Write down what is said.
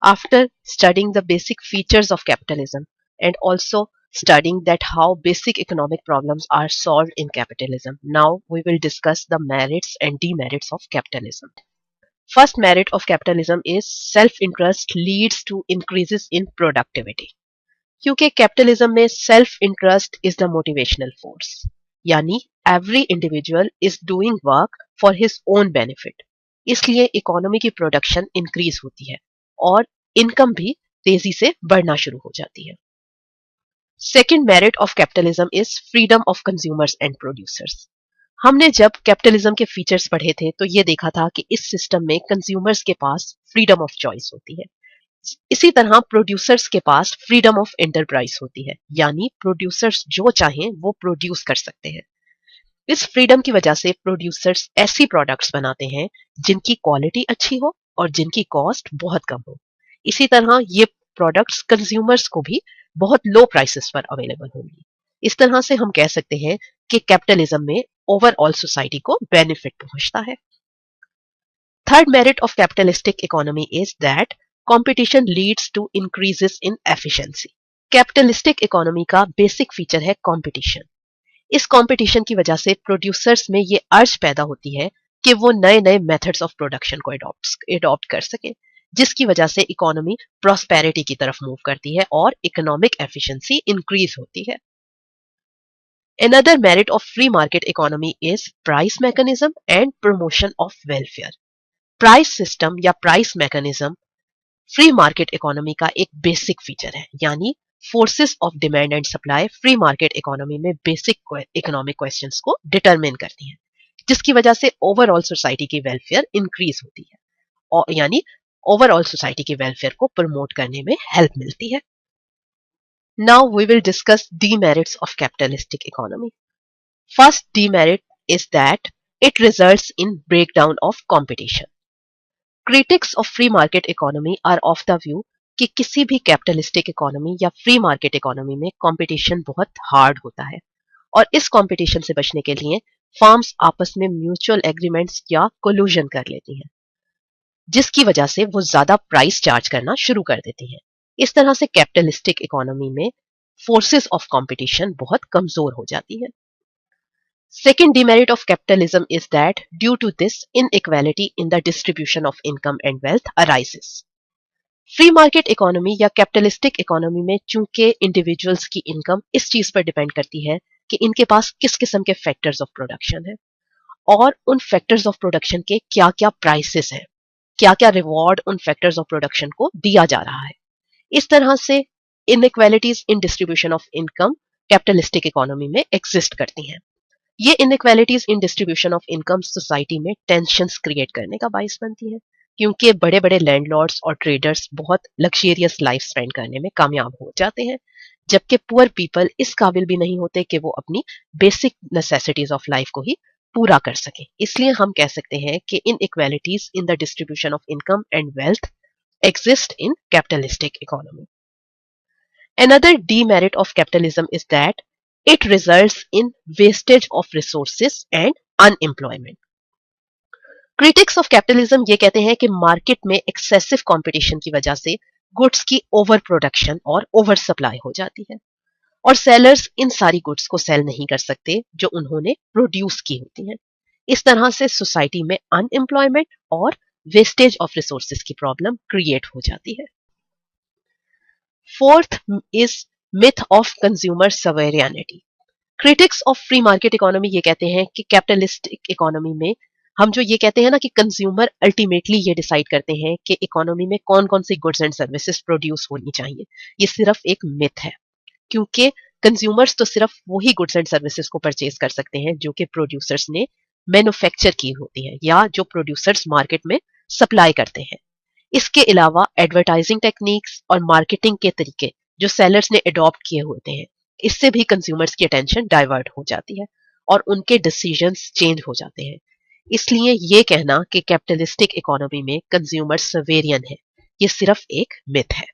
After studying the basic features of capitalism and also studying that how basic economic problems are solved in capitalism, now we will discuss the merits and demerits of capitalism. First merit of capitalism is self-interest leads to increases in productivity. क्योंकि capitalism में self interest is the motivational force, यानी every individual is doing work for his own benefit, इसलिए economy की production increase होती है और income भी तेजी से बढ़ना शुरू हो जाती है। Second merit of capitalism is freedom of consumers and producers. हमने जब कैपिटलिज्म के फीचर्स पढ़े थे तो ये देखा था कि इस सिस्टम में कंज्यूमर्स के पास फ्रीडम ऑफ चॉइस होती है, इसी तरह प्रोड्यूसर्स के पास फ्रीडम ऑफ एंटरप्राइज होती है, यानी प्रोड्यूसर्स जो चाहें वो प्रोड्यूस कर सकते हैं। इस फ्रीडम की वजह से प्रोड्यूसर्स ऐसी प्रोडक्ट्स बनाते हैं जिनकी क्वालिटी अच्छी हो और जिनकी कॉस्ट बहुत कम हो। इसी तरह ये प्रोडक्ट्स कंज्यूमर्स को भी बहुत लो प्राइसेस पर अवेलेबल होंगी। इस तरह से हम कह सकते हैं कि कैपिटलिज्म में ओवरऑल सोसाइटी को बेनिफिट पहुंचता है। Third merit of capitalistic economy is that competition leads to increases in efficiency. Capitalistic economy का बेसिक फीचर है कंपटीशन। इस कंपटीशन की वजह से प्रोड्यूसर्स में ये अर्ज पैदा होती है कि वो नए नए मेथड्स ऑफ प्रोडक्शन को एडॉप्ट कर सके, जिसकी वजह से इकोनॉमी प्रॉस्पेरिटी की तरफ मूव करती है और इकोनॉमिक एफिशिएंसी इंक्रीज होती है। Another merit of free market economy is price mechanism and promotion of welfare. Price system या price mechanism free market economy का एक बेसिक फीचर है, यानी forces of demand and supply free market economy में basic economic questions को determine करती हैं, जिसकी वजह से ओवरऑल सोसाइटी की वेलफेयर इंक्रीज होती है और यानी ओवरऑल सोसाइटी के वेलफेयर को प्रमोट करने में हेल्प मिलती है। Now we will discuss demerits of capitalistic economy. First demerit is that it results in breakdown of competition. Critics of free market economy are of the view कि किसी भी capitalistic economy या free market economy में competition बहुत hard होता है और इस कंपटीशन से बचने के लिए फर्म्स आपस में म्यूचुअल एग्रीमेंट्स या कोलूजन कर लेती हैं, जिसकी वजह से वो ज्यादा प्राइस चार्ज करना शुरू कर देती हैं। इस तरह से कैपिटलिस्टिक इकोनॉमी में फोर्सेस ऑफ कंपटीशन बहुत कमजोर हो जाती है। Second demerit of capitalism is that due to this inequality in the distribution of income and wealth arises. Free market economy या कैपिटलिस्टिक इकोनॉमी में चूंकि इंडिविजुअल्स की इनकम इस चीज पर डिपेंड करती है कि इनके पास किस किस्म के फैक्टर्स ऑफ प्रोडक्शन है और उन फैक्टर्स ऑफ प्रोडक्शन के क्या क्या प्राइसेस हैं, क्या क्या रिवॉर्ड उन फैक्टर्स ऑफ प्रोडक्शन को दिया जा रहा है। इस तरह से inequalities in distribution of income capitalistic economy में एग्जिस्ट करती हैं। ये inequalities in distribution of income society में टेंशंस क्रिएट करने का बाइस बनती है, क्योंकि बड़े बड़े लैंडलॉर्ड्स और ट्रेडर्स बहुत लग्जरियस लाइफ स्पेंड करने में कामयाब हो जाते हैं, जबकि पुअर पीपल इस काबिल भी नहीं होते कि वो अपनी बेसिक नेसेसिटीज ऑफ लाइफ को ही पूरा कर सके। इसलिए हम कह सकते हैं कि inequalities in the distribution of income and wealth exist in capitalistic economy. Another demerit of capitalism is that it results in wastage of resources and unemployment. Critics of capitalism ये कहते हैं कि मार्केट में excessive competition की वजह से goods की over production और ओवर सप्लाई हो जाती है और सेलर्स इन सारी गुड्स को सेल नहीं कर सकते जो उन्होंने प्रोड्यूस की होती हैं। इस तरह से सोसाइटी में अनएम्प्लॉयमेंट और वेस्टेज ऑफ रिसोर्सेज की प्रॉब्लम क्रिएट हो जाती है। Fourth is myth of consumer sovereignty. Critics of free market economy ये कहते हैं कि कैपिटलिस्टिक इकोनॉमी में हम जो ये कहते हैं ना कि कंज्यूमर अल्टीमेटली ये डिसाइड करते हैं कि इकोनॉमी में कौन कौन सी गुड्स एंड सर्विसेज प्रोड्यूस होनी चाहिए, ये सिर्फ एक मिथ है, क्योंकि कंज्यूमर्स तो सिर्फ वही गुड्स एंड सर्विसेज को परचेज कर सकते हैं जो कि प्रोड्यूसर्स ने मैन्युफैक्चर की होती है या जो प्रोड्यूसर्स मार्केट में सप्लाई करते हैं। इसके अलावा एडवर्टाइजिंग टेक्निक्स और मार्केटिंग के तरीके जो सेलर्स ने अडॉप्ट किए होते हैं, इससे भी कंज्यूमर्स की अटेंशन डाइवर्ट हो जाती है और उनके डिसीजंस चेंज हो जाते हैं। इसलिए ये कहना कि कैपिटलिस्टिक इकोनॉमी में कंज्यूमर सवेरियन है, ये सिर्फ एक मिथ है।